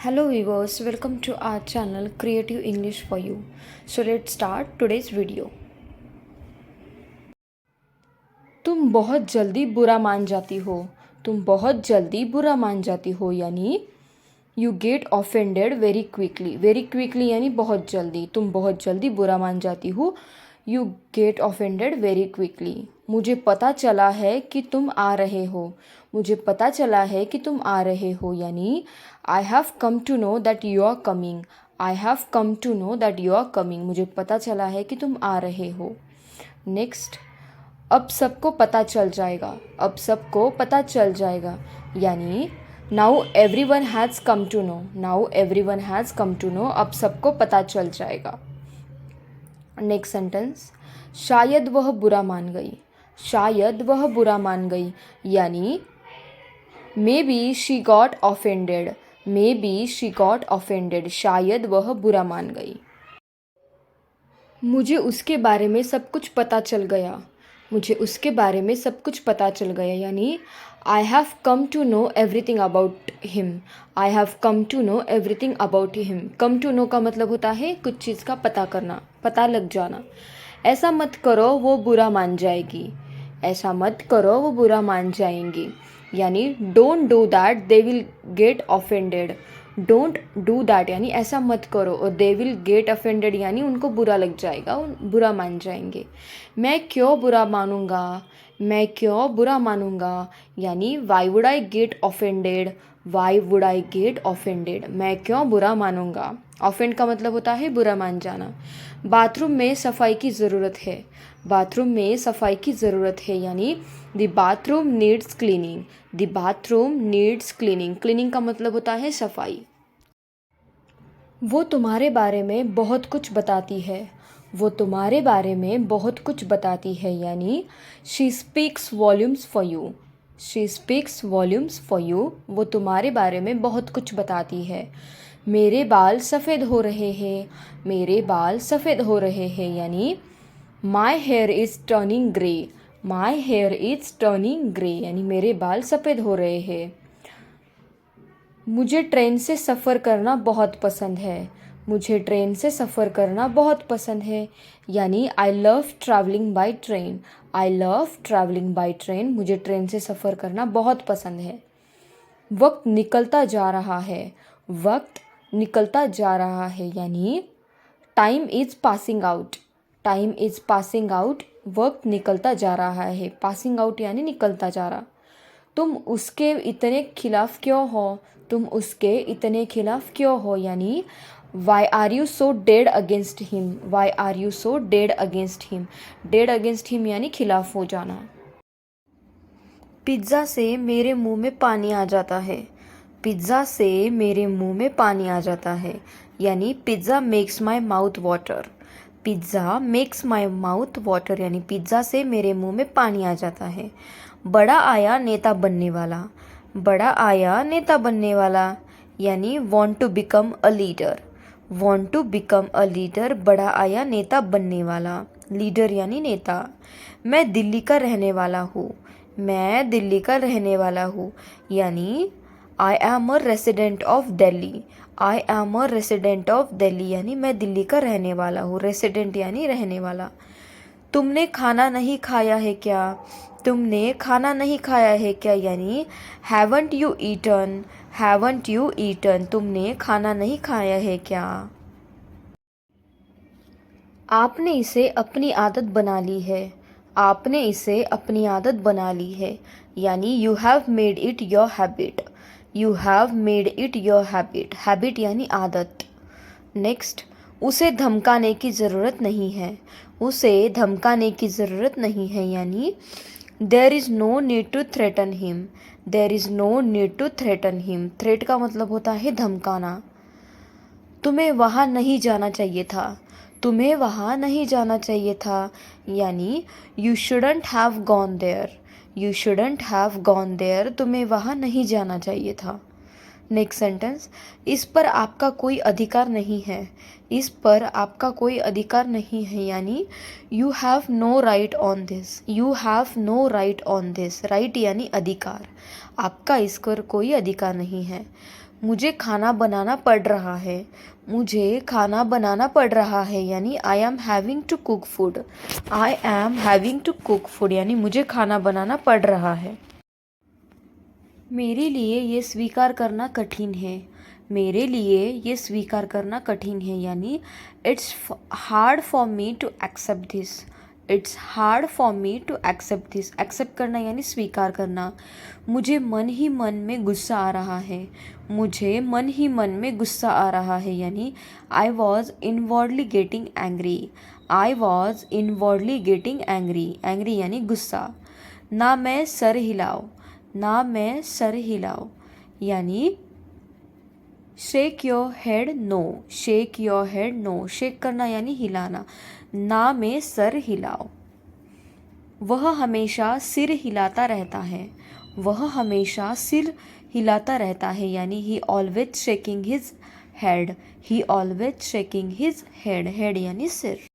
Hello viewers, welcome to our channel Creative English for You. So let's start today's video. तुम बहुत जल्दी बुरा मान जाती हो. तुम बहुत जल्दी बुरा मान जाती हो यानी you get offended very quickly. Very quickly यानी बहुत जल्दी. तुम बहुत जल्दी बुरा मान जाती हो. You get offended very quickly. मुझे पता चला है कि तुम आ रहे हो. मुझे पता चला है कि तुम आ रहे हो यानी I have come to know that you are coming. I have come to know that you are coming. मुझे पता चला है कि तुम आ रहे हो. नेक्स्ट, अब सबको पता चल जाएगा. अब सबको पता चल जाएगा यानी now everyone has come to know. Now everyone has come to know. अब सबको पता चल जाएगा. नेक्स्ट सेंटेंस, शायद वह बुरा मान गई. शायद वह बुरा मान गई यानी may be she got offended. May be she got offended. शायद वह बुरा मान गई. मुझे उसके बारे में सब कुछ पता चल गया. मुझे उसके बारे में सब कुछ पता चल गया यानी I have come to know everything about him. I have come to know everything about him. Come to know का मतलब होता है कुछ चीज़ का पता करना, पता लग जाना. ऐसा मत करो वो बुरा मान जाएगी. ऐसा मत करो वो बुरा मान जाएंगी यानी don't do that they will get offended. Don't do that यानी ऐसा मत करो और दे विल गेट ऑफेंडेड यानी उनको बुरा लग जाएगा, बुरा मान जाएंगे. मैं क्यों बुरा मानूंगा. मैं क्यों बुरा मानूंगा यानी why would I get offended. Why would I get offended. मैं क्यों बुरा मानूंगा. ऑफेंड का मतलब होता है बुरा मान जाना. बाथरूम में सफाई की ज़रूरत है. बाथरूम में सफाई की ज़रूरत है यानी the bathroom needs cleaning. The bathroom needs cleaning. Cleaning का मतलब होता है सफाई. वो तुम्हारे बारे में बहुत कुछ बताती है. वो तुम्हारे बारे में बहुत कुछ बताती है यानी she speaks volumes for you. She speaks volumes for you. वो तुम्हारे बारे में बहुत कुछ बताती है. मेरे बाल सफ़ेद हो रहे हैं. मेरे बाल सफ़ेद हो रहे हैं यानी my here is turning grey. My here is turning grey यानी मेरे बाल सफ़ेद हो रहे हैं. मुझे ट्रेन से सफ़र करना बहुत पसंद है. मुझे ट्रेन से सफ़र करना बहुत पसंद है यानी I love travelling by train. I love travelling by train. मुझे ट्रेन से सफ़र करना बहुत पसंद है. वक्त निकलता जा रहा है. वक्त निकलता जा रहा है यानी time is passing out. Time is passing out. वक्त निकलता जा रहा है. पासिंग आउट यानी निकलता जा रहा. तुम उसके इतने खिलाफ क्यों हो. तुम उसके इतने खिलाफ क्यों हो यानी why are you so dead against him. Why are you so dead against him. Dead against him यानी खिलाफ हो जाना. पिज़्ज़ा से मेरे मुंह में पानी आ जाता है. पिज़्ज़ा से मेरे मुंह में पानी आ जाता है यानी pizza makes my mouth water. Pizza makes my mouth water यानी पिज़्ज़ा से मेरे मुंह में पानी आ जाता है. बड़ा आया नेता बनने वाला. बड़ा आया नेता बनने वाला यानी want to become a leader. Want to become a leader. बड़ा आया नेता बनने वाला. लीडर यानी नेता. मैं दिल्ली का रहने वाला हूँ. मैं दिल्ली का रहने वाला हूँ यानी I am a resident of Delhi. I am a resident of Delhi यानी मैं दिल्ली का रहने वाला हूँ. रेसिडेंट यानी रहने वाला. तुमने खाना नहीं खाया है क्या. तुमने खाना नहीं खाया है क्या यानी haven't you eaten. Haven't you eaten. तुमने खाना नहीं खाया है क्या. आपने इसे अपनी आदत बना ली है. आपने इसे अपनी आदत बना ली है यानी you have made it your habit. You have made it your habit. Habit यानी आदत. नेक्स्ट, उसे धमकाने की ज़रूरत नहीं है. उसे धमकाने की ज़रूरत नहीं है यानी there is no need to threaten him. There is no need to threaten him. Threat का मतलब होता है धमकाना. तुम्हें वहाँ नहीं जाना चाहिए था. तुम्हें वहाँ नहीं जाना चाहिए था यानी you shouldn't have gone there. You shouldn't have gone there. तुम्हें वहाँ नहीं जाना चाहिए था. नेक्स्ट सेंटेंस, इस पर आपका कोई अधिकार नहीं है. इस पर आपका कोई अधिकार नहीं है यानी you have no right on this. You have no right on this. Right यानी अधिकार. आपका इस पर कोई अधिकार नहीं है. मुझे खाना बनाना पड़ रहा है। मुझे खाना बनाना पड़ रहा है यानी I am having to cook food. I am having to cook food यानी मुझे खाना बनाना पड़ रहा है। मेरे लिए ये स्वीकार करना कठिन है। मेरे लिए ये स्वीकार करना कठिन है यानी it's hard for me to accept this. It's hard for me to accept this. Accept करना यानी स्वीकार करना। मुझे मन ही मन में गुस्सा आ रहा है। मुझे मन ही मन में गुस्सा आ रहा है यानी I was inwardly getting angry. I was inwardly getting angry. Angry यानी गुस्सा। ना मैं सर हिलाओ। ना मैं सर हिलाओ यानी shake your head no. Shake your head no. Shake करना यानी हिलाना। ना मैं सर हिलाओ। वह हमेशा सिर हिलाता रहता है। वह हमेशा सिर हिलाता रहता है यानी ही ऑलवेज शेकिंग हिज हेड। ही always shaking his head. Head यानी सिर।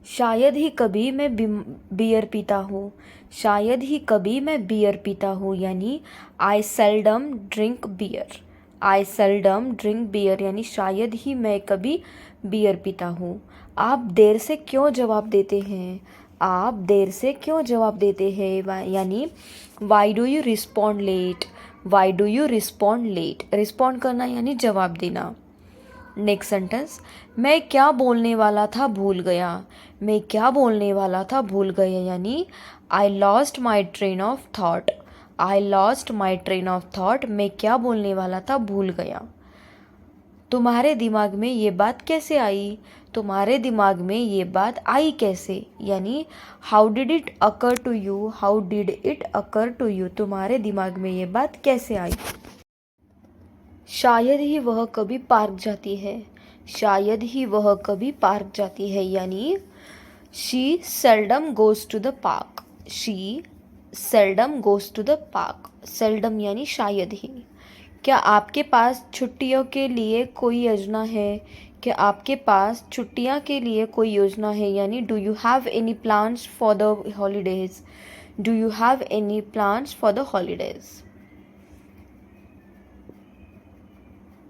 शायद ही कभी मैं बियर पीता हूँ। शायद ही कभी मैं बियर पीता हूँ यानी आई सेल्डम ड्रिंक बियर। आई सेल्डम ड्रिंक बियर यानी शायद ही मैं कभी बियर पीता हूँ। आप देर से क्यों जवाब देते हैं। आप देर से क्यों जवाब देते हैं यानी why do you respond late. Why do you respond late. Respond करना यानी जवाब देना। नेक्स्ट सेंटेंस, मैं क्या बोलने वाला था भूल गया। मैं क्या बोलने वाला था भूल गया यानी I lost my train of thought. I lost my train of thought. मैं क्या बोलने वाला था भूल गया। तुम्हारे दिमाग में ये बात कैसे आई। तुम्हारे दिमाग में ये बात आई कैसे यानी how did it occur to you. How did it occur to you. तुम्हारे दिमाग में ये बात कैसे आई। शायद ही वह कभी पार्क जाती है। शायद ही वह कभी पार्क जाती है यानी she seldom goes to the park. She seldom goes to the park. Seldom यानी शायद ही। क्या आपके पास छुट्टियों के लिए कोई योजना है। क्या आपके पास छुट्टियाँ के लिए कोई योजना है यानी do you have any plans for the holidays. Do you have any plans for the holidays.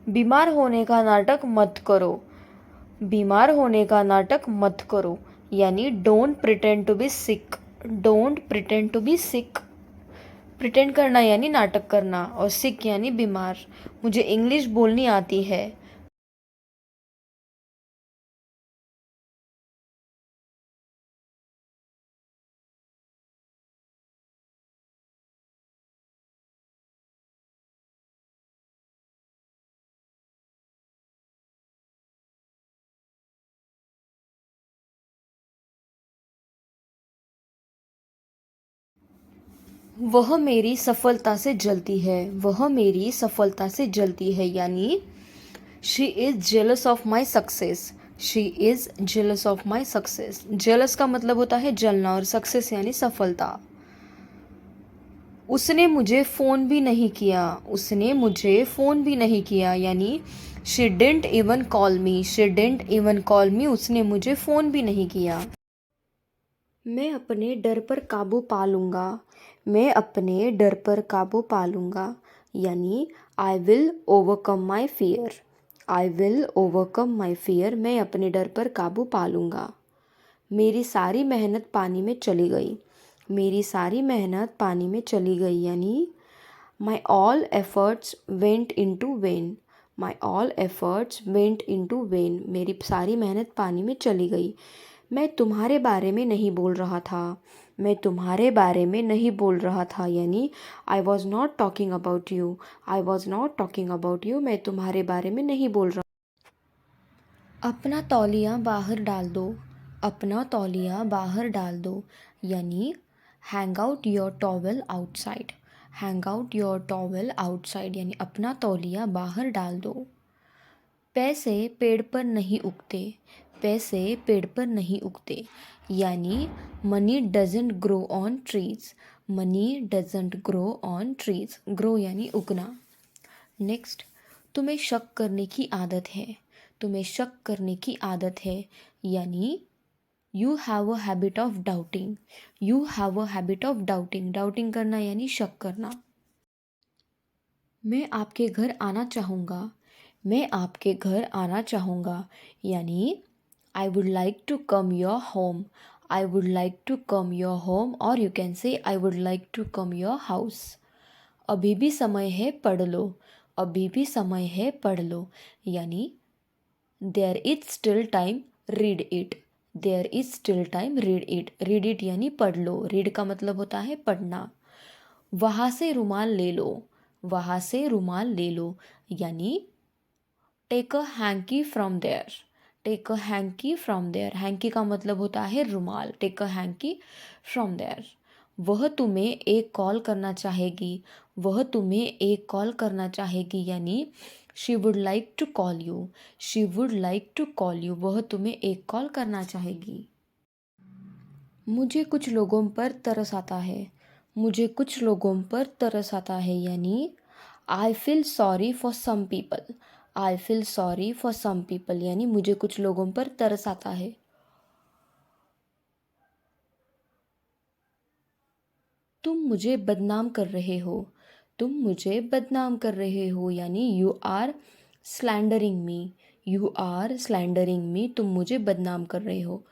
बीमार होने का नाटक मत करो। बीमार होने का नाटक मत करो यानी don't pretend to be sick. Don't pretend to be sick. Pretend करना यानी नाटक करना और सिक यानी बीमार। मुझे इंग्लिश बोलनी आती है। वह मेरी सफलता से जलती है। वह मेरी सफलता से जलती है यानी she is jealous of my success. She is jealous of my success. Jealous का मतलब होता है जलना और सक्सेस यानी सफलता। उसने मुझे फ़ोन भी नहीं किया। उसने मुझे फ़ोन भी नहीं किया यानी she didn't even call me. She didn't even call मी। उसने मुझे फ़ोन भी नहीं किया। मैं अपने डर पर काबू पा लूँगा। मैं अपने डर पर काबू पा लूँगा यानी I will overcome my fear. I will overcome my fear. मैं अपने डर पर काबू पा लूँगा। मेरी सारी मेहनत पानी में चली गई। मेरी सारी मेहनत पानी में चली गई यानी my all efforts went into when. My all efforts went into when. मेरी सारी मेहनत पानी में चली गई। मैं तुम्हारे बारे में नहीं बोल रहा था। मैं तुम्हारे बारे में नहीं बोल रहा था यानी I was not talking about you. I was not talking about you. मैं तुम्हारे बारे में नहीं बोल रहा। अपना तौलिया बाहर डाल दो। अपना तौलिया बाहर डाल दो यानी hang out your towel outside. Hang out your towel outside यानी अपना तौलिया बाहर डाल दो। पैसे पेड़ पर नहीं उगते। पैसे पेड़ पर नहीं उगते यानी money doesn't grow on trees. Money doesn't grow on trees. Grow यानी उगना। नेक्स्ट, तुम्हें शक करने की आदत है। तुम्हें शक करने की आदत है यानी you have a habit of doubting. You have a habit of doubting. Doubting करना यानी शक करना। मैं आपके घर आना चाहूँगा। मैं आपके घर आना चाहूँगा यानी I would like to come your home. I would like to come your home और you can say I would like to come your house. अभी भी समय है पढ़ लो। अभी भी समय है पढ़ लो यानी there is still time read it. There is still time read it. Read it यानी पढ़ लो। रीड का मतलब होता है पढ़ना। वहाँ से रुमाल ले लो। वहाँ से रुमाल ले लो यानी take a hanky from there. Take a hanky from there. Hanky का मतलब होता है रुमाल। Take a hanky from there. वह तुम्हें एक कॉल करना चाहेगी। वह तुम्हें एक कॉल करना चाहेगी यानी she would like to call you. She would like to call you. वह तुम्हें एक कॉल करना चाहेगी। मुझे कुछ लोगों पर तरस आता है। मुझे कुछ लोगों पर तरस आता है यानी I feel sorry for some people. I feel sorry for some people यानी मुझे कुछ लोगों पर तरस आता है। तुम मुझे बदनाम कर रहे हो। तुम मुझे बदनाम कर रहे हो यानी you are slandering me. You are slandering me. तुम मुझे बदनाम कर रहे हो।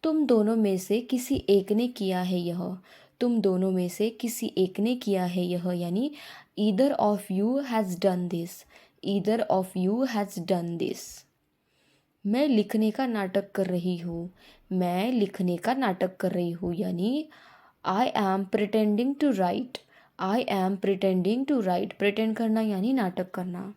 तुम दोनों में से किसी एक ने किया है यह। तुम दोनों में से किसी एक ने किया है यह यानी either of you has done this. Either of you has done this. मैं लिखने का नाटक कर रही हूँ। मैं लिखने का नाटक कर रही हूँ यानी I am pretending to write. I am pretending to write. Pretend करना यानी नाटक करना।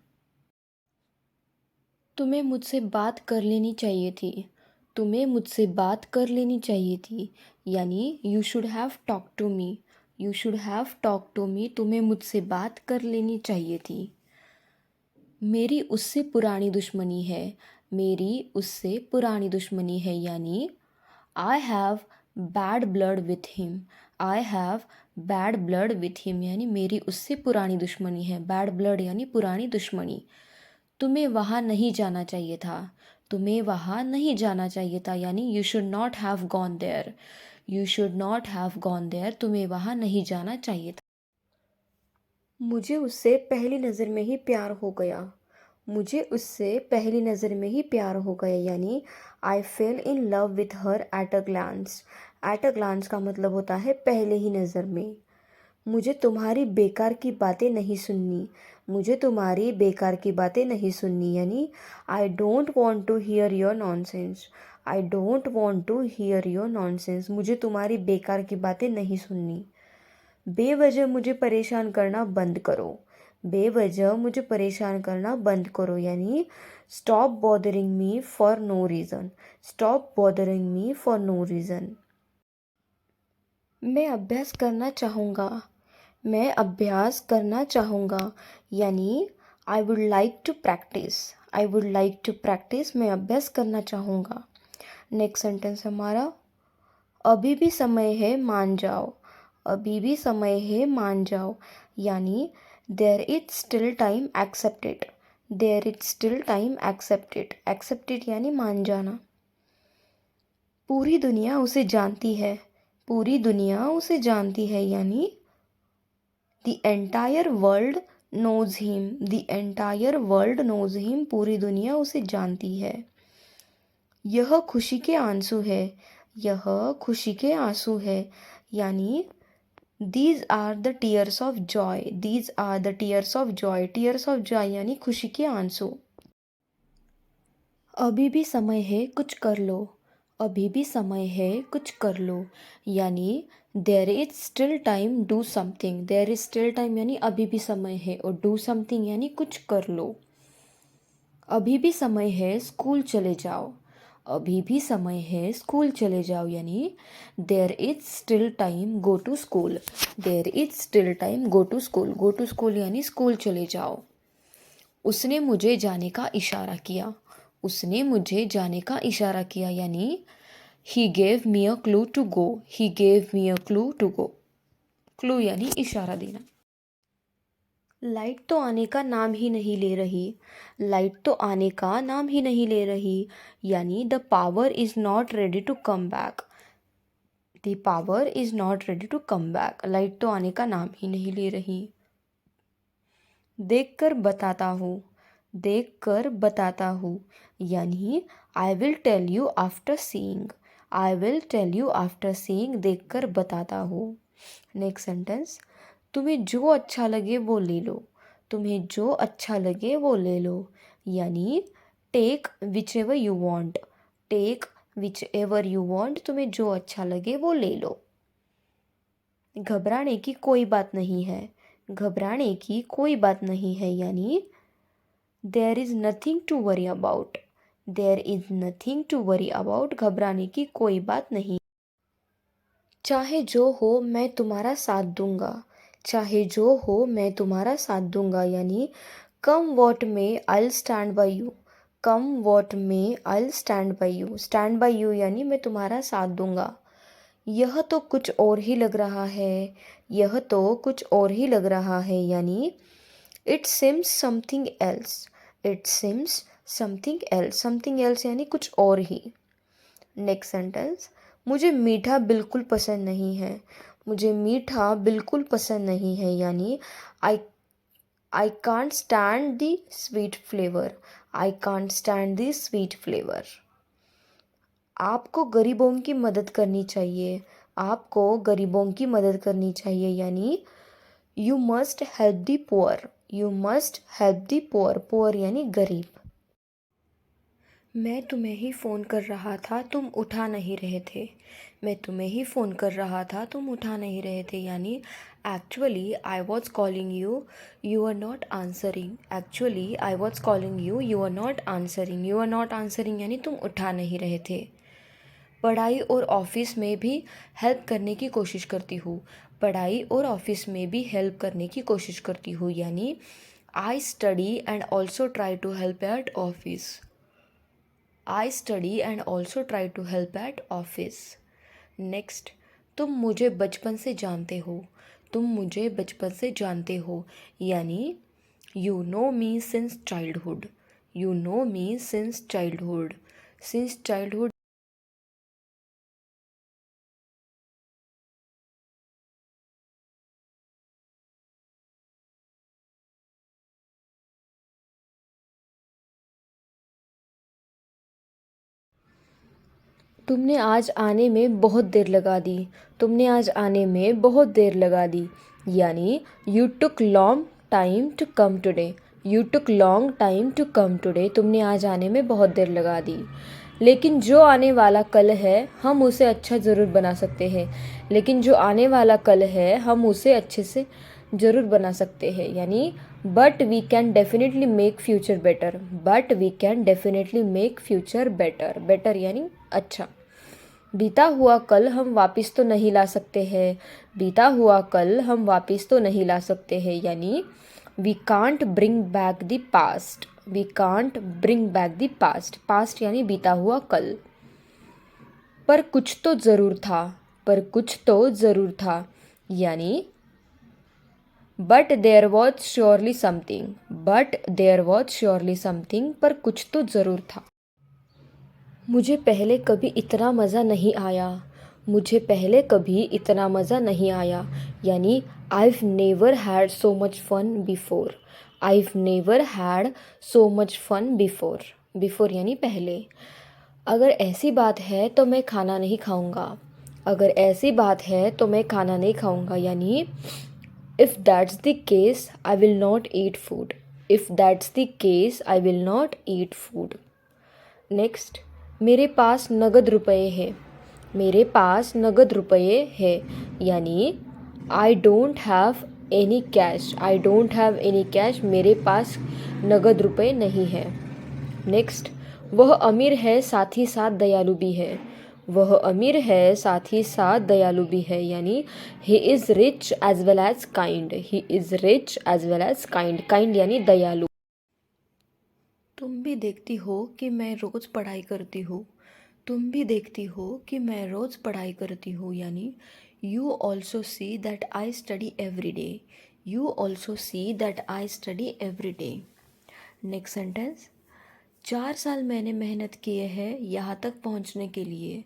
तुम्हें मुझसे बात कर लेनी चाहिए थी। तुम्हें मुझसे बात कर लेनी चाहिए थी यानी you should have talk to me. You should have talk to me. तुम्हें मुझसे बात कर लेनी चाहिए थी। मेरी उससे पुरानी दुश्मनी है। मेरी उससे पुरानी दुश्मनी है यानी I have bad blood with him. I have bad blood with him यानी मेरी उससे पुरानी दुश्मनी है। बैड ब्लड यानी पुरानी दुश्मनी। तुम्हें वहाँ नहीं जाना चाहिए था। तुम्हें वहाँ नहीं जाना चाहिए था यानी you should not have gone there. You should not have gone there. तुम्हें वहाँ नहीं जाना चाहिए था। मुझे उससे पहली नज़र में ही प्यार हो गया। मुझे उससे पहली नज़र में ही प्यार हो गया यानी I fell in love with her at a glance. At a glance का मतलब होता है पहले ही नज़र में। मुझे तुम्हारी बेकार की बातें नहीं सुननी। मुझे तुम्हारी बेकार की बातें नहीं सुननी यानी I don't want to hear your nonsense. I don't want to hear your nonsense. मुझे तुम्हारी बेकार की बातें नहीं सुननी। बेवजह मुझे परेशान करना बंद करो। बेवजह मुझे परेशान करना बंद करो यानी stop bothering me for no reason. Stop bothering me for no reason. मैं अभ्यास करना चाहूँगा। मैं अभ्यास करना चाहूँगा यानी I would like to practise. I would like to practise. मैं अभ्यास करना चाहूँगा। नेक्स्ट सेंटेंस हमारा अभी भी समय है मान जाओ। अभी भी समय है मान जाओ यानी there is still time accept it. There is still time accept it. Accept it यानी मान जाना। पूरी दुनिया उसे जानती है। पूरी दुनिया उसे जानती है यानी the entire world knows him. The entire world knows him. पूरी दुनिया उसे जानती है। यह खुशी के आंसू है। यह खुशी के आंसू है यानी these are the tears of joy. These are the tears of joy. Tears of joy यानी खुशी के आंसू। अभी भी समय है कुछ कर लो। अभी भी समय है कुछ कर लो यानी there is still time do something. There is still time यानी अभी भी समय है और डू समथिंग यानी कुछ कर लो। अभी भी समय है स्कूल चले जाओ। अभी भी समय है स्कूल चले जाओ यानी there is still time go to school. There is still time go to school. Go to school यानी स्कूल चले जाओ। उसने मुझे जाने का इशारा किया। उसने मुझे जाने का इशारा किया यानी he gave me a clue to go. He gave me a clue to go. Clue यानी इशारा देना। लाइट तो आने का नाम ही नहीं ले रही। लाइट तो आने का नाम ही नहीं ले रही यानी the power is not ready to come back. The power is not ready to come back. Light तो आने का नाम ही नहीं ले रही। देख कर बताता हूँ, देख कर बताता हूँ, यानी I will tell you after seeing, I will tell you after seeing, देख कर बताता हूँ। नेक्स्ट सेंटेंस, तुम्हें जो अच्छा लगे वो ले लो, तुम्हें जो अच्छा लगे वो ले लो, यानी take whichever you want, take whichever you want, तुम्हें जो अच्छा लगे वो ले लो। घबराने की कोई बात नहीं है, घबराने की कोई बात नहीं है, यानी there is nothing to worry about, there is nothing to worry about, घबराने की कोई बात नहीं। चाहे जो हो मैं तुम्हारा साथ दूंगा, चाहे जो हो मैं तुम्हारा साथ दूंगा, यानी come what may I stand by you, come what may I stand by you, stand by you यानी मैं तुम्हारा साथ दूंगा। यह तो कुछ और ही लग रहा है, यह तो कुछ और ही लग रहा है, यानी it seems something else, it seems something else, something else यानी कुछ और ही। नेक्स्ट सेंटेंस, मुझे मीठा बिल्कुल पसंद नहीं है, मुझे मीठा बिल्कुल पसंद नहीं है, यानी I I can't stand the sweet flavour, I can't stand the sweet flavour. आपको गरीबों की मदद करनी चाहिए, आपको गरीबों की मदद करनी चाहिए, यानी you must help the poor, you must help the poor, poor यानी गरीब। मैं तुम्हें ही फ़ोन कर रहा था, तुम उठा नहीं रहे थे, मैं तुम्हें ही फ़ोन कर रहा था, तुम उठा नहीं रहे थे, यानी actually I was calling you, you are not answering, actually I was calling you, you are not answering, you are not answering यानी तुम उठा नहीं रहे थे। पढ़ाई और ऑफिस में भी हेल्प करने की कोशिश करती हूँ, पढ़ाई और ऑफिस में भी हेल्प करने की कोशिश करती हूँ, यानी I study and also try to help at office, I study and also try to help at office. Next, तुम मुझे बचपन से जानते हो, तुम मुझे बचपन से जानते हो, यानी you know me since childhood, you know me since childhood, since childhood. तुमने आज आने में बहुत देर लगा दी, तुमने आज आने में बहुत देर लगा दी, यानी you took long time to come today, you took long time to come today, तुमने आज आने में बहुत देर लगा दी। लेकिन जो आने वाला कल है हम उसे अच्छा ज़रूर बना सकते हैं, लेकिन जो आने वाला कल है हम उसे अच्छे से ज़रूर बना सकते हैं, यानी but we can definitely make future better, but we can definitely make future better, better यानी अच्छा। बीता हुआ कल हम वापस तो नहीं ला सकते हैं, बीता हुआ कल हम वापस तो नहीं ला सकते हैं, यानी we can't bring back the past, we can't bring back the past, past यानी बीता हुआ कल। पर कुछ तो ज़रूर था, पर कुछ तो ज़रूर था, यानी but there was surely something, but there was surely something, पर कुछ तो ज़रूर था। मुझे पहले कभी इतना मज़ा नहीं आया, मुझे पहले कभी इतना मज़ा नहीं आया, यानी I've never had so much fun before, I've never had so much fun before, before यानी पहले। अगर ऐसी बात है तो मैं खाना नहीं खाऊंगा, अगर ऐसी बात है तो मैं खाना नहीं खाऊंगा, यानी if that's the case I will not eat food, if that's the case I will not eat food। Next, मेरे पास नगद रुपए है, मेरे पास नगद रुपये है, यानी I don't have any cash, I don't have any cash, मेरे पास नगद रुपए नहीं है। नेक्स्ट, वह अमीर है साथ ही साथ दयालु भी है, वह अमीर है साथ ही साथ दयालु भी है, यानी he is rich as well as kind, he is rich as well as kind, kind यानी दयालु। तुम भी देखती हो कि मैं रोज़ पढ़ाई करती हूँ, तुम भी देखती हो कि मैं रोज़ पढ़ाई करती हूँ, यानी you also see that I study every day, you also see that I study every day. Next sentence, 4 साल मैंने मेहनत किए हैं यहाँ तक पहुँचने के लिए,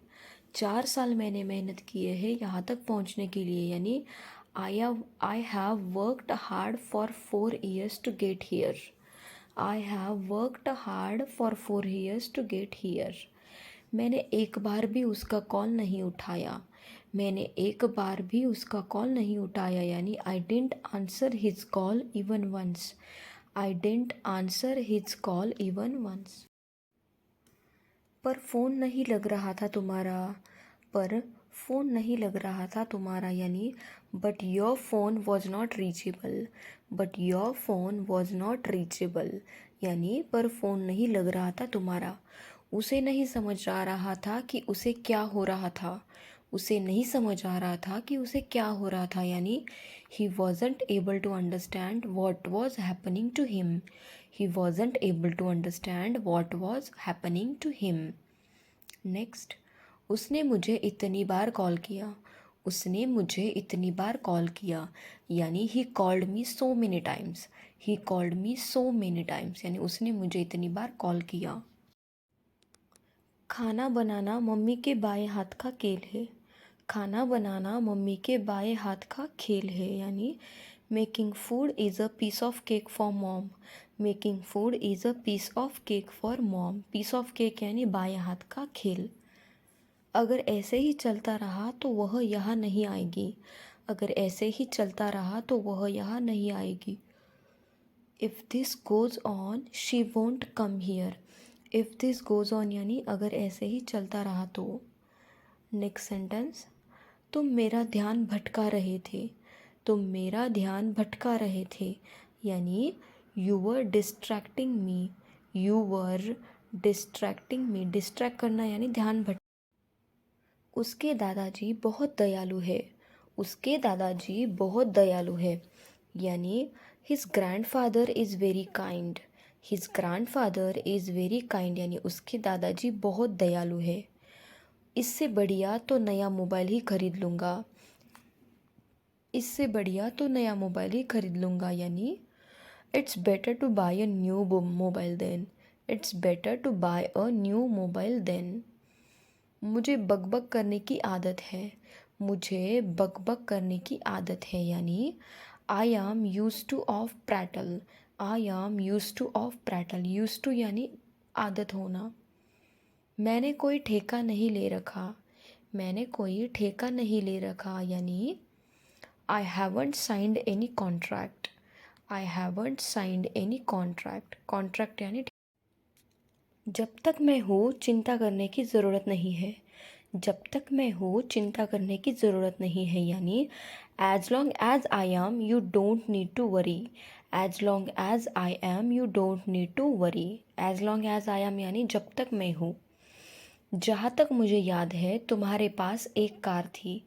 4 साल मैंने मेहनत किए हैं यहाँ तक पहुँचने के लिए, यानी I have worked hard for 4 years to get here. I have worked hard for 4 years to get here. मैंने एक बार भी उसका कॉल नहीं उठाया. मैंने एक बार भी उसका कॉल नहीं उठाया यानी I didn't answer his call even once. I didn't answer his call even once. पर फ़ोन नहीं लग रहा था तुम्हारा. पर फ़ोन नहीं लग रहा था तुम्हारा यानी but your phone was not reachable. But your phone was not reachable यानी पर फ़ोन नहीं लग रहा था तुम्हारा. उसे नहीं समझ आ रहा था कि उसे क्या हो रहा था. उसे नहीं समझ आ रहा था कि उसे क्या हो रहा था यानी he wasn't able to understand what was happening to him. He wasn't able to understand what was happening to him. Next, उसने मुझे इतनी बार कॉल किया. उसने मुझे इतनी बार कॉल किया यानी he called me so many times. He called me so many times यानी उसने मुझे इतनी बार कॉल किया. खाना बनाना मम्मी के बाएं हाथ का खेल है. खाना बनाना मम्मी के बाएं हाथ का खेल है यानी making food is a piece of cake for mom. Making food is a piece of cake for mom. Piece of cake यानी बाएं हाथ का खेल. अगर ऐसे ही चलता रहा तो वह यहाँ नहीं आएगी. अगर ऐसे ही चलता रहा तो वह यहाँ नहीं आएगी. If this goes on she won't come here. If this goes on यानी अगर ऐसे ही चलता रहा तो. नेक्स्ट सेंटेंस, तुम मेरा ध्यान भटका रहे थे. तुम मेरा ध्यान भटका रहे थे यानी you were distracting me. You were distracting me. Distract करना यानी ध्यान भट. उसके दादाजी बहुत दयालु है. उसके दादाजी बहुत दयालु है यानी his grandfather is very kind. His grandfather is very kind यानी उसके दादाजी बहुत दयालु है. इससे बढ़िया तो नया मोबाइल ही खरीद लूँगा. इससे बढ़िया तो नया मोबाइल ही खरीद लूँगा यानी it's better to buy a new mobile then. It's better to buy a new mobile then. मुझे बकबक करने की आदत है. मुझे बकबक करने की आदत है यानी I am used to of prattle. I am used to of prattle. Used to यानी आदत होना. मैंने कोई ठेका नहीं ले रखा. मैंने कोई ठेका नहीं ले रखा यानी I haven't signed any contract. I haven't signed any contract. Contract यानी जब तक मैं हूँ चिंता करने की ज़रूरत नहीं है. जब तक मैं हूँ चिंता करने की ज़रूरत नहीं है यानी as long as I am you don't need to worry. As long as I am you don't need to worry. As long as I am यानी जब तक मैं हूँ. जहाँ तक मुझे याद है तुम्हारे पास एक कार थी.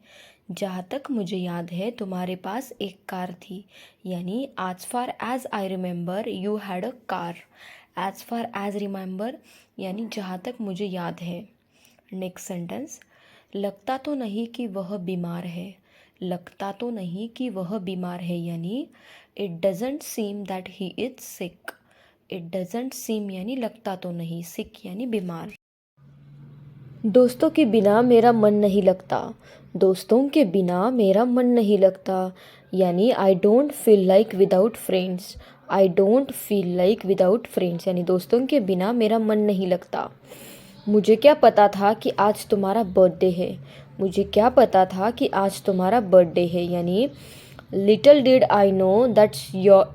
जहाँ तक मुझे याद है तुम्हारे पास एक कार थी यानी as far as I remember you had a car. As far as remember यानी जहाँ तक मुझे याद है. नेक्स्ट सेंटेंस, लगता तो नहीं कि वह बीमार है. लगता तो नहीं कि वह बीमार है यानी it doesn't seem that he is sick. It doesn't seem यानी लगता तो नहीं. सिक यानी बीमार. दोस्तों के बिना मेरा मन नहीं लगता. दोस्तों के बिना मेरा मन नहीं लगता यानी I don't feel like without friends. I don't feel like without friends यानी दोस्तों के बिना मेरा मन नहीं लगता. मुझे क्या पता था कि आज तुम्हारा बर्थडे है. मुझे क्या पता था कि आज तुम्हारा बर्थडे है यानी little did I know that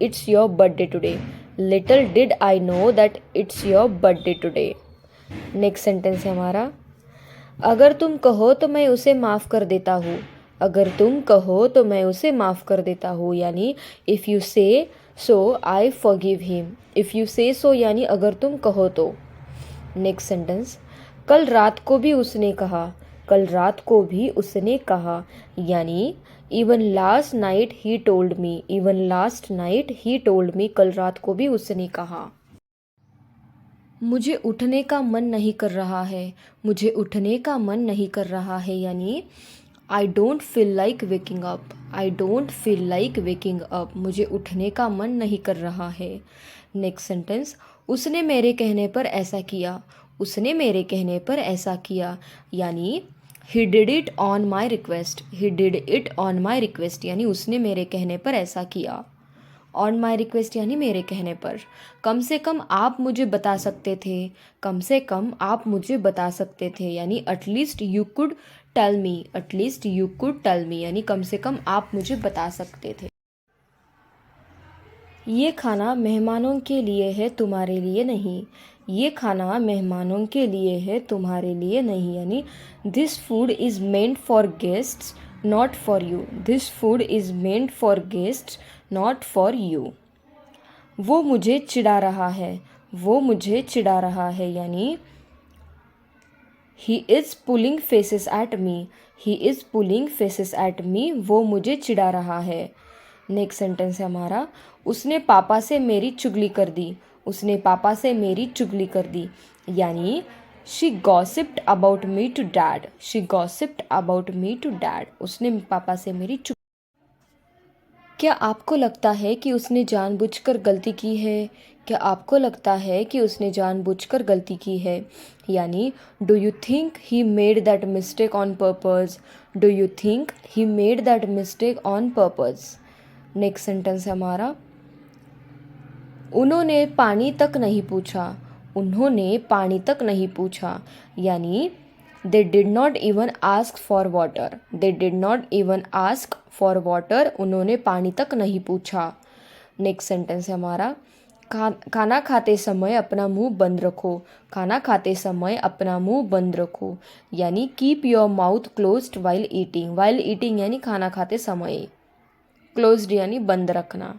it's your birthday today. Little did I know that it's your birthday today. Next sentence है हमारा, अगर तुम कहो तो मैं उसे माफ़ कर देता हूँ. अगर तुम कहो तो मैं उसे माफ़ कर देता हूँ यानी if you say so I forgive him. If you say so यानी अगर तुम कहो तो. नेक्स्ट सेंटेंस, कल रात को भी उसने कहा. कल रात को भी उसने कहा यानी even last night he told me. Even last night he told me. कल रात को भी उसने कहा. मुझे उठने का मन नहीं कर रहा है. मुझे उठने का मन नहीं कर रहा है यानी I don't feel like waking up. I don't feel like waking up. मुझे उठने का मन नहीं कर रहा है. नेक्स्ट सेंटेंस, उसने मेरे कहने पर ऐसा किया. उसने मेरे कहने पर ऐसा किया यानी he did it on my request, he did it on my request यानी उसने मेरे कहने पर ऐसा किया। ऑन माई रिक्वेस्ट यानी मेरे कहने पर। कम से कम आप मुझे बता सकते थे, कम से कम आप मुझे बता सकते थे यानी at least you could tell me, at least you could tell me यानी कम से कम आप मुझे बता सकते थे। ये खाना मेहमानों के लिए है, तुम्हारे लिए नहीं। ये खाना मेहमानों के लिए है, तुम्हारे लिए नहीं यानी this food is meant for guests not for you, this food is meant for guests not for you. वो मुझे चिढ़ा रहा है, वो मुझे चिढ़ा रहा है यानी he is pulling faces at me, he is pulling faces at me, वो मुझे चिढ़ा रहा है। नेक्स्ट सेंटेंस है हमारा, उसने पापा से मेरी चुगली कर दी, उसने पापा से मेरी चुगली कर दी यानी she gossiped about me to dad, she gossiped about me to dad, उसने पापा से मेरी क्या आपको लगता है कि उसने जानबूझकर गलती की है, क्या आपको लगता है कि उसने जानबूझकर गलती की है यानी do you think he made that mistake on purpose, do you think he made that mistake on purpose. Next sentence है हमारा, उन्होंने पानी तक नहीं पूछा, उन्होंने पानी तक नहीं पूछा यानी they did not even ask for water, they did not even ask for water, उन्होंने पानी तक नहीं पूछा। नेक्स्ट सेंटेंस है हमारा, खाना खाते समय अपना मुंह बंद रखो, खाना खाते समय अपना मुंह बंद रखो यानी keep your mouth closed while eating, while eating यानी खाना खाते समय, क्लोज्ड यानी बंद रखना।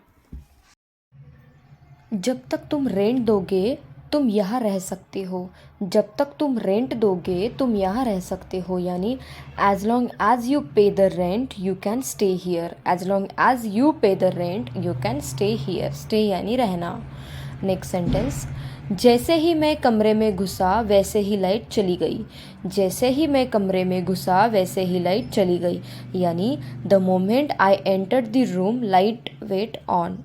जब तक तुम रेंट दोगे तुम यहाँ रह सकते हो, जब तक तुम रेंट दोगे तुम यहाँ रह सकते हो यानी as long as you pay the rent you can stay here, as long as you pay the rent you can stay here, stay यानी रहना। नेक्स्ट सेंटेंस, जैसे ही मैं कमरे में घुसा वैसे ही लाइट चली गई, जैसे ही मैं कमरे में घुसा वैसे ही लाइट चली गई यानी the moment I entered the room light went on,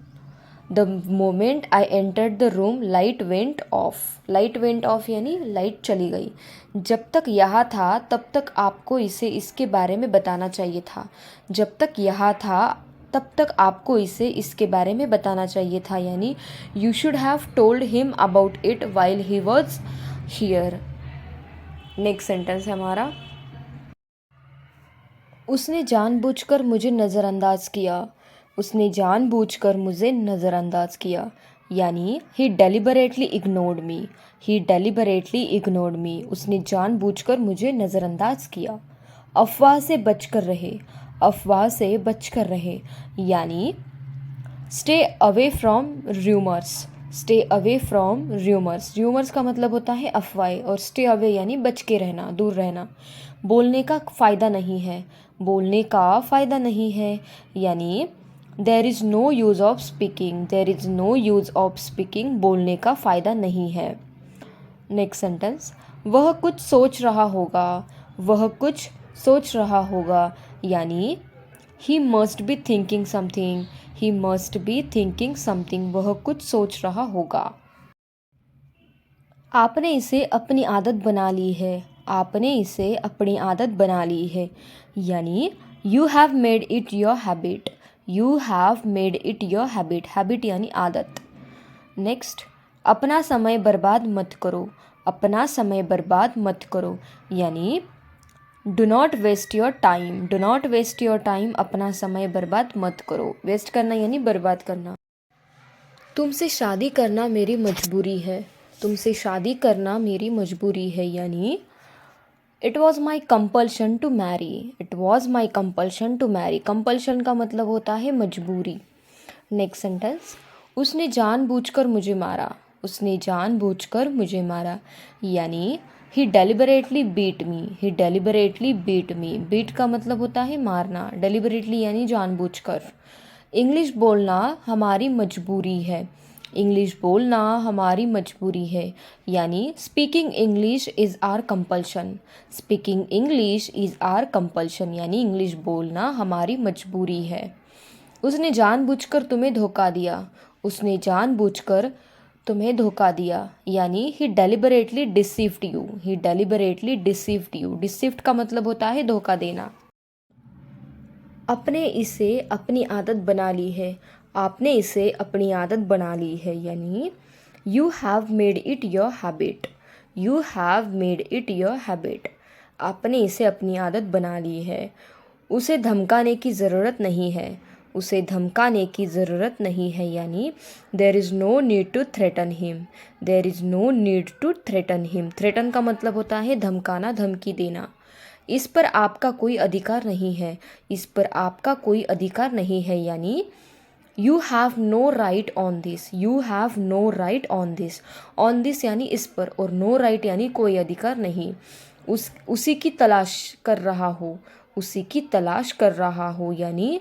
the moment I entered the room light went of, light went of यानी लाइट चली गई। जब तक यहाँ था तब तक आपको इसे इसके बारे में बताना चाहिए था, जब तक यहाँ था तब तक आपको इसे इसके बारे में बताना चाहिए था यानी you should have told him about it while he was here. Next sentence है हमारा, उसने जानबूझकर मुझे नज़रअंदाज किया, उसने जानबूझकर मुझे नज़रअंदाज किया यानी he deliberately ignored me, he deliberately ignored मी, उसने जानबूझकर मुझे नज़रअंदाज किया। अफवाह से बचकर रहे, अफवाह से बचकर रहे यानी stay away from rumours, stay away from rumours, rumours का मतलब होता है अफवाहें और स्टे अवे यानी बच के रहना, दूर रहना। बोलने का फ़ायदा नहीं है, बोलने का फ़ायदा नहीं है यानी there is no use of speaking, there is no use of speaking, बोलने का फ़ायदा नहीं है। नेक्स्ट सेंटेंस, वह कुछ सोच रहा होगा, वह कुछ सोच रहा होगा यानी he must be thinking something, he must be thinking something, वह कुछ सोच रहा होगा। आपने इसे अपनी आदत बना ली है, आपने इसे अपनी आदत बना ली है यानी you have made it your habit, you have made it your habit, habit यानी आदत। नेक्स्ट, अपना समय बर्बाद मत करो, अपना समय बर्बाद मत करो यानी do not waste your time, do not waste your time, अपना समय बर्बाद मत करो, वेस्ट करना यानी बर्बाद करना। तुमसे शादी करना मेरी मजबूरी है, तुमसे शादी करना मेरी मजबूरी है यानी it was my compulsion to marry, it was my compulsion to marry, compulsion का मतलब होता है मजबूरी। नेक्स्ट सेंटेंस, उसने जानबूझकर मुझे मारा, उसने जानबूझकर मुझे मारा यानी he deliberately beat me, he deliberately beat me, beat का मतलब होता है मारना, डेलिबरेटली यानी जानबूझकर। इंग्लिश बोलना हमारी मजबूरी है, इंग्लिश बोलना हमारी मजबूरी है यानी speaking English is our compulsion, speaking English is our compulsion यानी इंग्लिश बोलना हमारी मजबूरी है। उसने जानबूझकर तुम्हें धोखा दिया, उसने जानबूझकर तुम्हें धोखा दिया, यानी he deliberately deceived you, he deliberately deceived you. Deceived का मतलब होता है धोखा देना। अपने इसे अपनी आदत बना ली है, आपने इसे अपनी आदत बना ली है, यानी you have made it your habit, you have made it your habit. आपने इसे अपनी आदत बना ली है। उसे धमकाने की ज़रूरत नहीं है, उसे धमकाने की ज़रूरत नहीं है, यानी there is no need to threaten him, there is no need to threaten him. Threaten का मतलब होता है धमकाना, धमकी देना। इस पर आपका कोई अधिकार नहीं है, इस पर आपका कोई अधिकार नहीं है, यानी you have no right on this, you have no right on this. On this यानी इस पर, और नो राइट यानी कोई अधिकार नहीं। उसी की तलाश कर रहा हो, उसी की तलाश कर रहा हो, यानी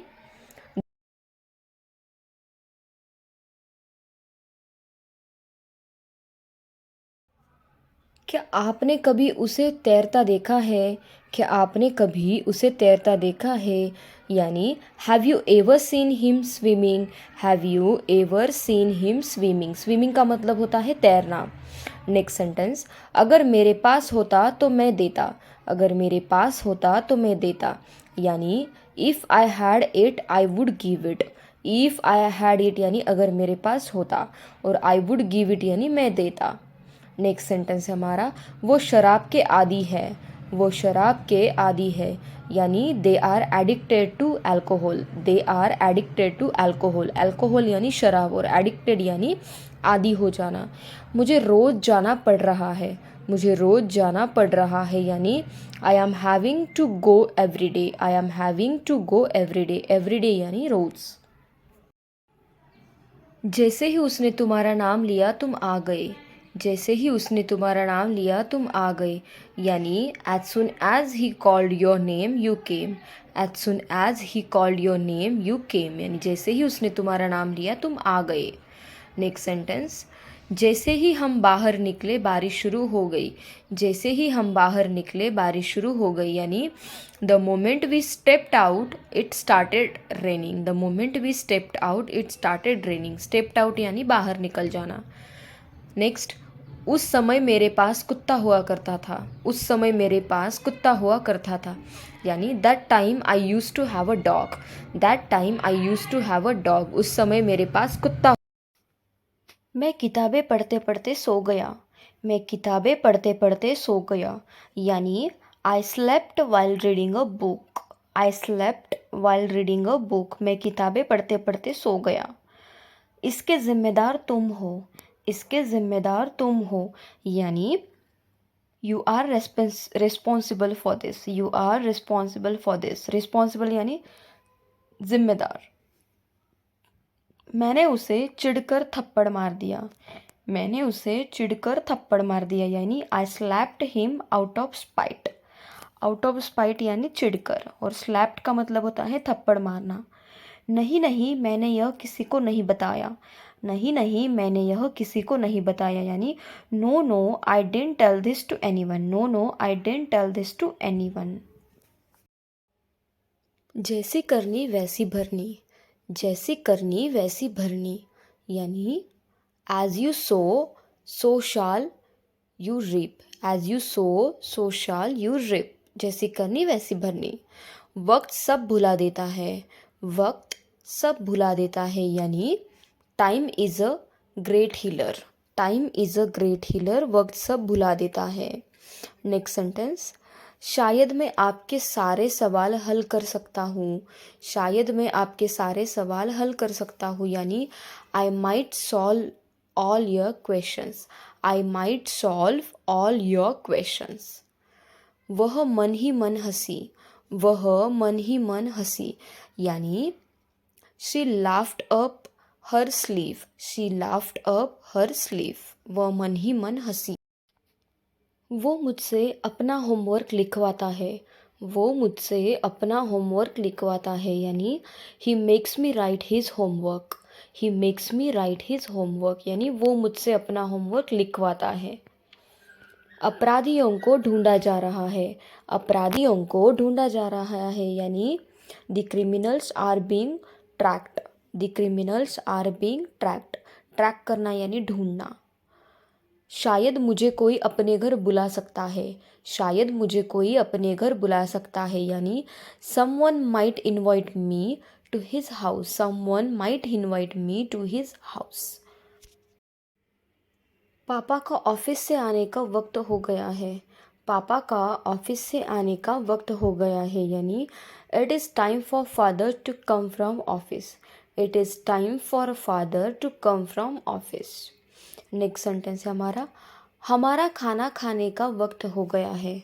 क्या आपने कभी उसे तैरता देखा है, क्या आपने कभी उसे तैरता देखा है, यानी have you ever seen him swimming, have you ever seen him swimming. Swimming का मतलब होता है तैरना। नेक्स्ट सेंटेंस, अगर मेरे पास होता तो मैं देता, अगर मेरे पास होता तो मैं देता, यानी if I had it I would give it. If I had it यानी अगर मेरे पास होता, और आई वुड गिव इट यानी मैं देता। नेक्स्ट सेंटेंस है हमारा, वो शराब के आदी है, वो शराब के आदी है, यानी they are addicted to alcohol, they are addicted to alcohol. Alcohol यानी शराब, और एडिक्टेड यानी आदी हो जाना। मुझे रोज़ जाना पड़ रहा है, मुझे रोज़ जाना पड़ रहा है, यानी I am having to go every day, I am having to go every day. Every day यानी रोज़। जैसे ही उसने तुम्हारा नाम लिया तुम आ गए, जैसे ही उसने तुम्हारा नाम लिया तुम आ गए, यानी as soon as he called your name you came, as soon as he called your name you came, यानी जैसे ही उसने तुम्हारा नाम लिया तुम आ गए। नेक्स्ट सेंटेंस, जैसे ही हम बाहर निकले बारिश शुरू हो गई, जैसे ही हम बाहर निकले बारिश शुरू हो गई, यानी the moment we stepped out it started raining, the moment we stepped out it started raining. Stepped out यानी बाहर निकल जाना। नेक्स्ट, उस समय मेरे पास कुत्ता हुआ करता था, उस समय मेरे पास कुत्ता हुआ करता था, यानी that time I use to have a dog, that time I use to have a dog. उस समय मेरे पास कुत्ता। मैं किताबें पढ़ते पढ़ते सो गया, मैं किताबें पढ़ते पढ़ते सो गया, यानी I slept while reading a book, I slept while reading a book. मैं किताबें पढ़ते पढ़ते सो गया। इसके ज़िम्मेदार तुम हो, इसके ज़िम्मेदार तुम हो, यानी you are responsible for this, you are responsible for this. Responsible यानी ज़िम्मेदार। मैंने उसे चिढ़कर थप्पड़ मार दिया, मैंने उसे चिढ़कर थप्पड़ मार दिया, यानी I slapped him out of spite. Out of spite यानी चिढ़कर, और स्लैप्ड का मतलब होता है थप्पड़ मारना। नहीं नहीं मैंने यह किसी को नहीं बताया, नहीं नहीं मैंने यह किसी को नहीं बताया, यानी no no I didn't tell this to anyone, no no I didn't tell this to anyone. जैसी करनी वैसी भरनी, जैसी करनी वैसी भरनी, यानी as you sow shall you reap, as you sow shall you reap. जैसी करनी वैसी भरनी। वक्त सब भुला देता है, वक्त सब भुला देता है, यानी time is a great healer, time is a great healer. वक्त सब भुला देता है। नेक्स्ट सेंटेंस, शायद मैं आपके सारे सवाल हल कर सकता हूँ, शायद मैं आपके सारे सवाल हल कर सकता हूँ, यानी I might solve all your questions, I might solve all your questions. वह मन ही मन हंसी, वह मन ही मन हंसी, यानी she laughed up her sleeve, she laughed up her sleeve. वह मन ही मन हंसी। वो मुझसे अपना होमवर्क लिखवाता है, वो मुझसे अपना होमवर्क लिखवाता है, यानी he makes me right his homework, he makes me right his homework, यानी वो मुझसे अपना होमवर्क लिखवाता है। अपराधियों को ढूंढा जा रहा है, अपराधियों को ढूंढा जा रहा है, यानी the criminals are being tracked, the criminals are being tracked. Track करना यानी ढूंढना। शायद मुझे कोई अपने घर बुला सकता है, शायद मुझे कोई अपने घर बुला सकता है यानी someone might invite me to his house, someone might invite me to his house. पापा का ऑफिस से आने का वक्त हो गया है, पापा का ऑफिस से आने का वक्त हो गया है यानी it is time for father to come from office, it is time for father to come from office. Next sentence है हमारा खाना खाने का वक्त हो गया है,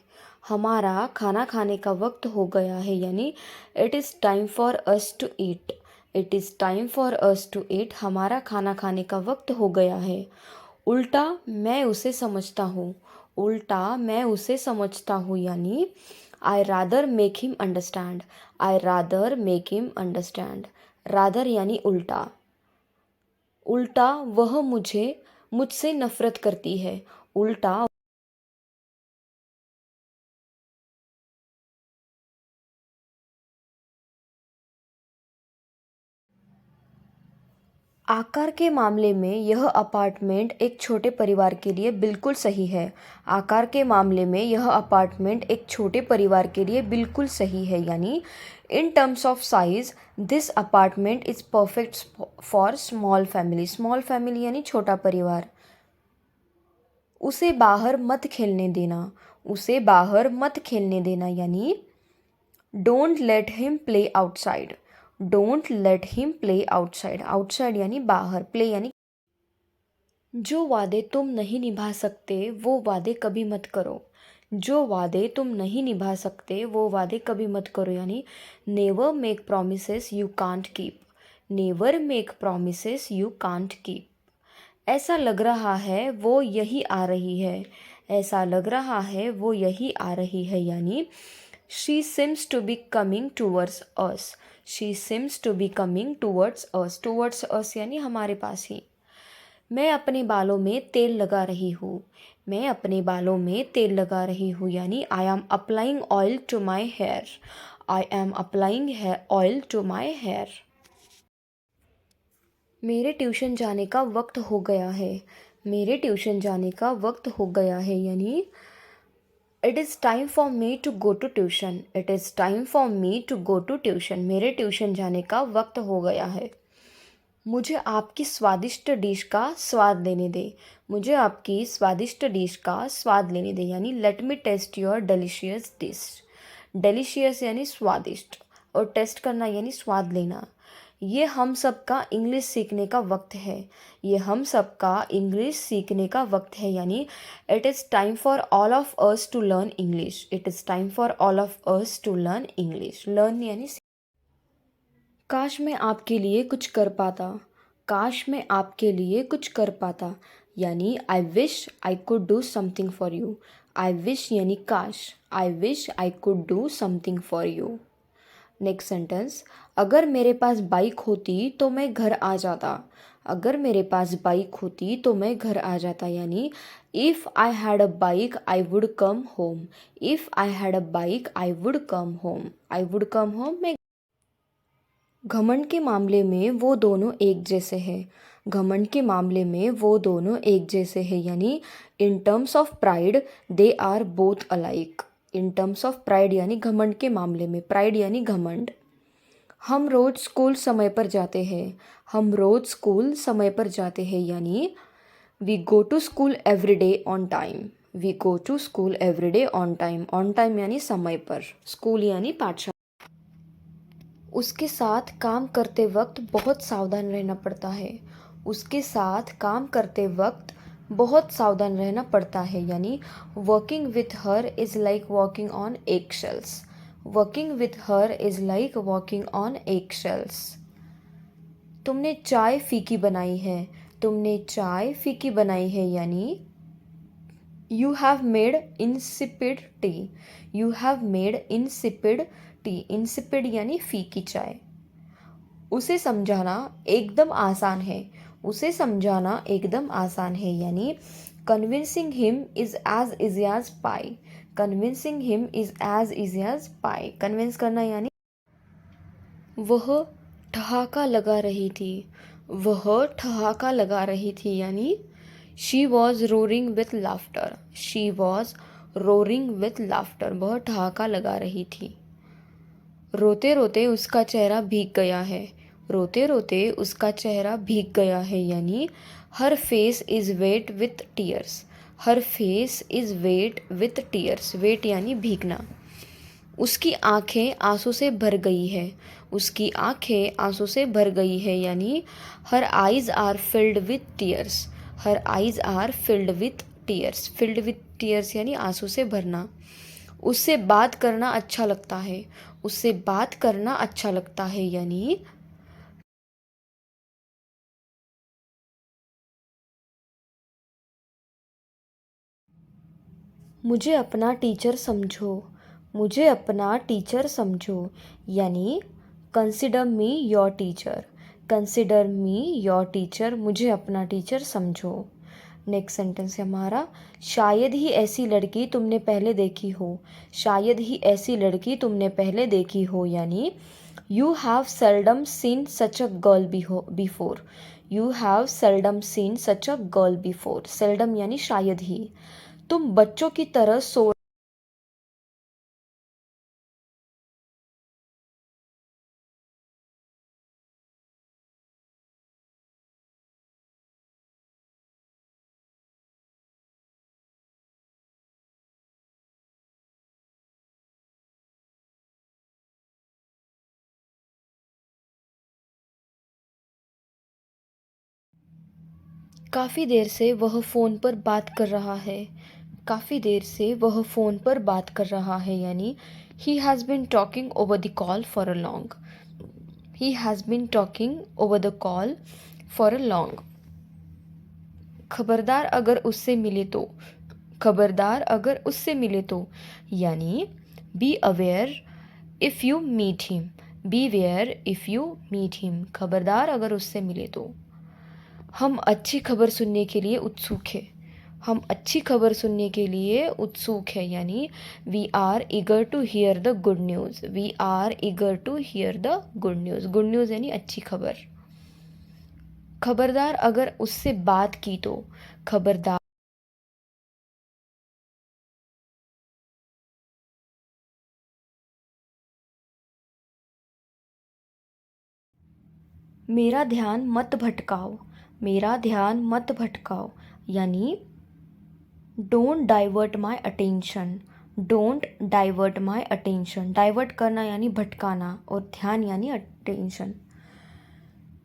हमारा खाना खाने का वक्त हो गया है यानी it is time for us to eat, it is time for us to eat, हमारा खाना खाने का वक्त हो गया है। उल्टा मैं उसे समझता हूँ, उल्टा मैं उसे समझता हूँ यानी I rather make him understand, I rather make him understand. Rather यानी उल्टा, उल्टा वह मुझसे नफरत करती है, उल्टा आकार के मामले में यह अपार्टमेंट एक छोटे परिवार के लिए बिल्कुल सही है, आकार के मामले में यह अपार्टमेंट एक छोटे परिवार के लिए बिल्कुल सही है यानी in terms of size this apartment is perfect for small family, small family यानी छोटा परिवार। उसे बाहर मत खेलने देना, उसे बाहर मत खेलने देना यानी don't let him play outside, don't let him play outside, outside यानी बाहर, प्ले यानी। जो वादे तुम नहीं निभा सकते वो वादे कभी मत करो, जो वादे तुम नहीं निभा सकते वो वादे कभी मत करो यानी never make promises you can't keep, never make promises you can't keep. ऐसा लग रहा है वो यही आ रही है, ऐसा लग रहा है वो यही आ रही है यानी she seems to be coming towards us, she seems to be coming towards us यानी हमारे पास ही। मैं अपने बालों में तेल लगा रही हूँ, मैं अपने बालों में तेल लगा रही हूँ यानी I am applying oil to my hair, I am applying oil to my hair. मेरे ट्यूशन जाने का वक्त हो गया है, मेरे ट्यूशन जाने का वक्त हो गया है यानी it is time for me to go to tuition, it is time for me to go to tuition, मेरे ट्यूशन जाने का वक्त हो गया है। मुझे आपकी स्वादिष्ट डिश का स्वाद लेने दे, मुझे आपकी स्वादिष्ट डिश का स्वाद लेने दे यानी let me taste your delicious dish, delicious यानी स्वादिष्ट और टेस्ट करना यानी स्वाद लेना। ये हम सब का इंग्लिश सीखने का वक्त है, ये हम सब का इंग्लिश सीखने का वक्त है यानी it is time for all of us to learn English, it is time for all of us to learn English, learn यानी। काश मैं आपके लिए कुछ कर पाता, काश मैं आपके लिए कुछ कर पाता यानी I wish I could do something for you, I wish यानी काश, I wish I could do something for you. Next sentence अगर मेरे पास बाइक होती तो मैं घर आ जाता, अगर मेरे पास बाइक होती तो मैं घर आ जाता यानी if I had a bike I would come home, if I had a bike I would come home, I would come home. मैं घमंड के मामले में वो दोनों एक जैसे हैं, घमंड के मामले में वो दोनों एक जैसे हैं यानी in terms of pride they are both alike, in terms of pride यानी घमंड के मामले में, प्राइड यानी घमंड। हम रोज़ स्कूल समय पर जाते हैं, हम रोज़ स्कूल समय पर जाते हैं यानी we go to school every day on time, we go to school every day on time यानी समय पर, स्कूल यानी पाठशाला। उसके साथ काम करते वक्त बहुत सावधान रहना पड़ता है, उसके साथ काम करते वक्त बहुत सावधान रहना पड़ता है यानी working with her is like walking on egg shells, working with her is like walking on egg shells. तुमने चाय फीकी बनाई है, तुमने चाय फीकी बनाई है यानी you have made insipid T, you have made insipid T, insipid यानी फीकी चाय। उसे समझाना एकदम आसान है, उसे समझाना एकदम आसान है यानी convincing him is as easy as pie, convincing him is as easy as pie, convince करना यानी। वह ठहाका लगा रही थी, वह ठहाका लगा रही थी यानी she was roaring with laughter. She was roaring with laughter, वह ठहाका लगा रही थी। रोते रोते उसका चेहरा भीग गया है। रोते रोते उसका चेहरा भीग गया है यानी her face is wet with tears. Her face is wet with tears, wet यानी भीगना। उसकी आंखें आंसू से भर गई है। उसकी आंखें आंसू से भर गई है यानी her eyes are filled with tears. Her eyes are filled with tears. Filled with tears यानी आंसू से भरना। उससे बात करना अच्छा लगता है। उससे बात करना अच्छा लगता है यानी मुझे अपना टीचर समझो। मुझे अपना टीचर समझो यानी consider me your teacher. Consider me your teacher, मुझे अपना टीचर समझो। नेक्स्ट सेंटेंस है हमारा, शायद ही ऐसी लड़की तुमने पहले देखी हो। शायद ही ऐसी लड़की तुमने पहले देखी हो यानी you have seldom scene such a girl before. You have seldom scene such a girl before. Seldom यानी शायद ही। तुम बच्चों की तरह सो काफ़ी देर से वह फ़ोन पर बात कर रहा है। काफ़ी देर से वह फ़ोन पर बात कर रहा है यानी he has been talking over the call for a long. He has been talking over the call for a long. खबरदार अगर उससे मिले तो। खबरदार अगर उससे मिले तो यानी be aware if you meet him. Beware if you meet him, खबरदार अगर उससे मिले तो। हम अच्छी खबर सुनने के लिए उत्सुक है। हम अच्छी खबर सुनने के लिए उत्सुक है यानी we are eager to hear the good news. We are eager to hear the good news. Good news यानी अच्छी खबर। खबरदार अगर उससे बात की तो। खबरदार मेरा ध्यान मत भटकाओ। मेरा ध्यान मत भटकाओ यानी don't divert my attention. Don't divert my attention, divert करना यानी भटकाना और ध्यान यानी अटेंशन।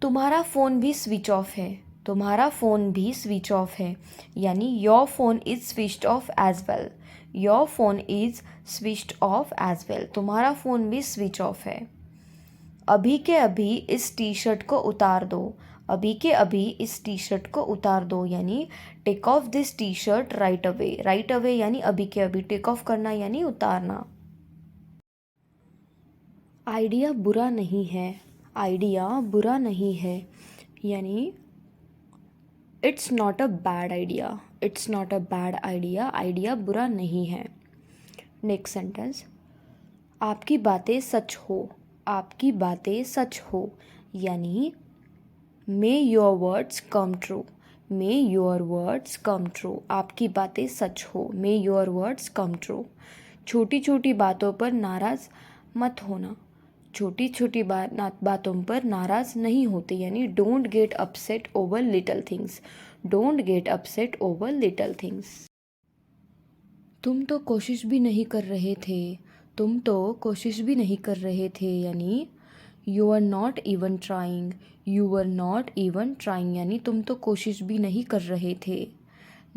तुम्हारा फ़ोन भी स्विच ऑफ है। तुम्हारा फ़ोन भी स्विच ऑफ है यानी your phone is switched off as well. Your phone is switched off as well, तुम्हारा फ़ोन भी स्विच ऑफ है। अभी के अभी इस टी शर्ट को उतार दो। अभी के अभी इस टी शर्ट को उतार दो यानी take off this T shirt right away. Right away यानी अभी के अभी, टेक ऑफ करना यानी उतारना। आइडिया बुरा नहीं है। आइडिया बुरा नहीं है यानी it's not a bad idea. It's not a bad idea, idea बुरा नहीं है। नेक्स्ट सेंटेंस, आपकी बातें सच हो। आपकी बातें सच हो यानी मे your words come true. May your words come true, आपकी बातें सच हो। मे योर वर्ड्स कम ट्रू। छोटी छोटी बातों पर नाराज़ मत होना। छोटी छोटी बातों पर नाराज़ नहीं होते यानी don't get upset over little things. Don't get upset over little things. तुम तो कोशिश भी नहीं कर रहे थे। तुम तो कोशिश भी नहीं कर रहे थे यानी you are not even trying. You are not even trying यानी तुम तो कोशिश भी नहीं कर रहे थे।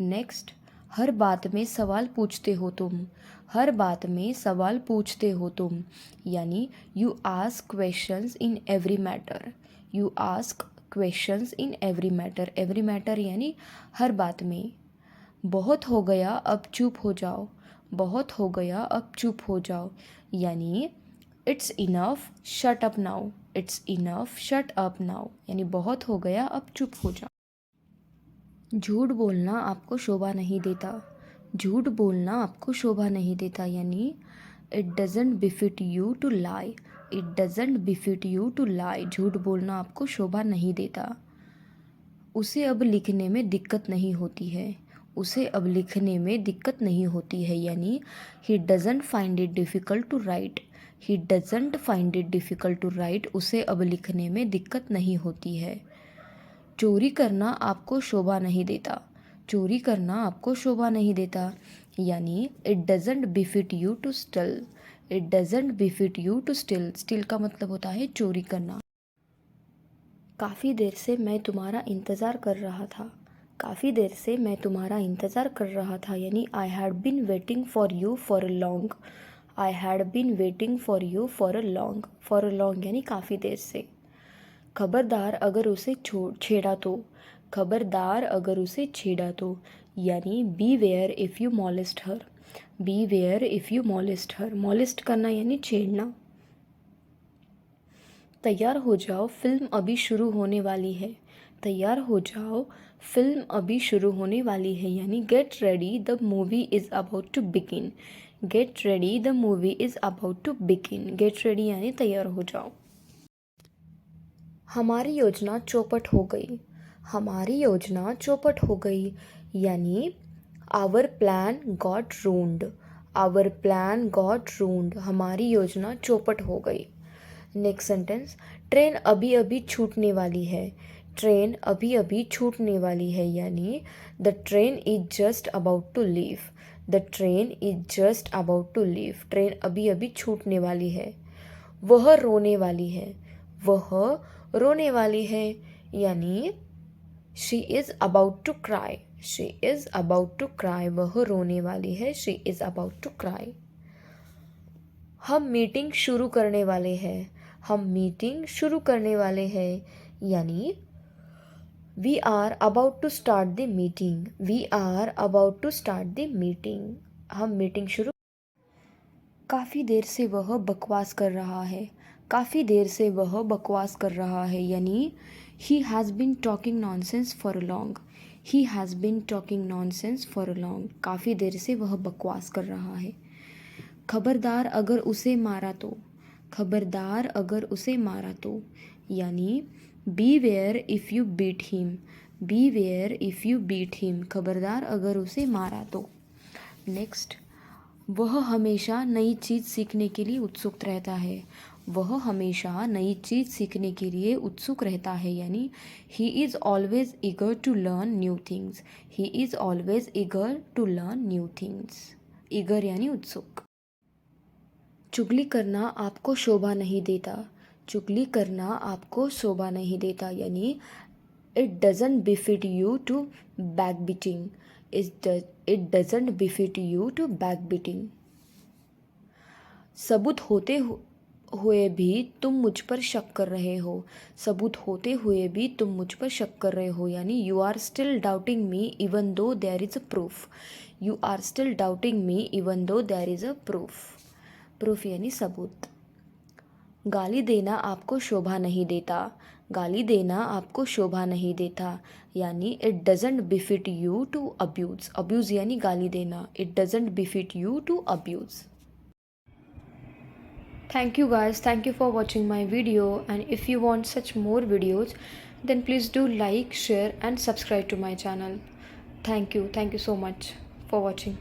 नेक्स्ट, हर बात में सवाल पूछते हो तुम। हर बात में सवाल पूछते हो तुम यानी you ask questions in every matter. You ask questions in every matter. Every matter यानी हर बात में। बहुत हो गया अब चुप हो जाओ। बहुत हो गया अब चुप हो जाओ यानी it's enough shut up now. It's enough shut up now यानी बहुत हो गया अब चुप हो जाओ। झूठ बोलना आपको शोभा नहीं देता। झूठ बोलना आपको शोभा नहीं देता यानी it doesn't befit you to lie. It doesn't befit you to lie, झूठ बोलना आपको शोभा नहीं देता। उसे अब लिखने में दिक्कत नहीं होती है, उसे अब लिखने में दिक्कत नहीं होती है, यानी he doesn't find it difficult to write, he doesn't find it difficult to write, उसे अब लिखने में दिक्कत नहीं होती है। चोरी करना आपको शोभा नहीं देता, चोरी करना आपको शोभा नहीं देता, यानी it doesn't befit you to steal, it doesn't befit you to steal, steal का मतलब होता है चोरी करना। काफ़ी देर से मैं तुम्हारा इंतज़ार कर रहा था, काफ़ी देर से मैं तुम्हारा इंतज़ार कर रहा था, यानी I had been waiting for you for a long, I had been waiting for you for a long यानी काफ़ी देर से। खबरदार अगर उसे छेड़ा तो, खबरदार अगर उसे छेड़ा तो, यानी beware if you molest her, beware if you molest her, molest करना यानी छेड़ना। तैयार हो जाओ फिल्म अभी शुरू होने वाली है, तैयार हो जाओ फिल्म अभी शुरू होने वाली है, यानी get ready the movie is about to begin, get ready the movie is about to begin, get ready यानी तैयार हो जाओ। हमारी योजना चौपट हो गई, हमारी योजना चौपट हो गई, यानी our plan got ruined, our plan got ruined, हमारी योजना चौपट हो गई। नेक्स्ट सेंटेंस, ट्रेन अभी अभी छूटने वाली है, ट्रेन अभी अभी छूटने वाली है, यानी the train is just about to leave, the train is just about to leave, train अभी अभी छूटने वाली है। वह रोने वाली है, वह रोने वाली है, यानी she is about to cry, she is about to cry, वह रोने वाली है, she is about to cry. हम मीटिंग शुरू करने वाले हैं, हम मीटिंग शुरू करने वाले हैं, यानी we are about to start the meeting, we are about to start the meeting, हम मीटिंग शुरू। काफ़ी देर से वह बकवास कर रहा है, काफ़ी देर से वह बकवास कर रहा है, यानी he has been talking nonsense for a long, he has been talking nonsense for a long, काफ़ी देर से वह बकवास कर रहा है। खबरदार अगर उसे मारा तो, खबरदार अगर उसे मारा तो, यानी beware if you beat him, beware if you beat him, खबरदार अगर उसे मारा तो। नेक्स्ट, वह हमेशा नई चीज़ सीखने के लिए उत्सुक रहता है, वह हमेशा नई चीज़ सीखने के लिए उत्सुक रहता है, यानी he is always eager to learn new things, he is always eager to learn new things, eager यानी उत्सुक। चुगली करना आपको शोभा नहीं देता, चुगली करना आपको शोभा नहीं देता, यानी it doesn't befit you to backbiting, it doesn't befit you to backbiting. सबूत होते हुए भी तुम मुझ पर शक कर रहे हो, सबूत होते हुए भी तुम मुझ पर शक कर रहे हो, यानी you are still doubting me even though there is a proof, you are still doubting me even though there is a proof, proof यानी सबूत। गाली देना आपको शोभा नहीं देता, गाली देना आपको शोभा नहीं देता, यानी it doesn't befit you to abuse, abuse यानी गाली देना, it doesn't befit you to abuse. Thank you guys, thank you for watching my video, and if you want such more videos then please do like, share and subscribe to my channel. Thank you so much for watching.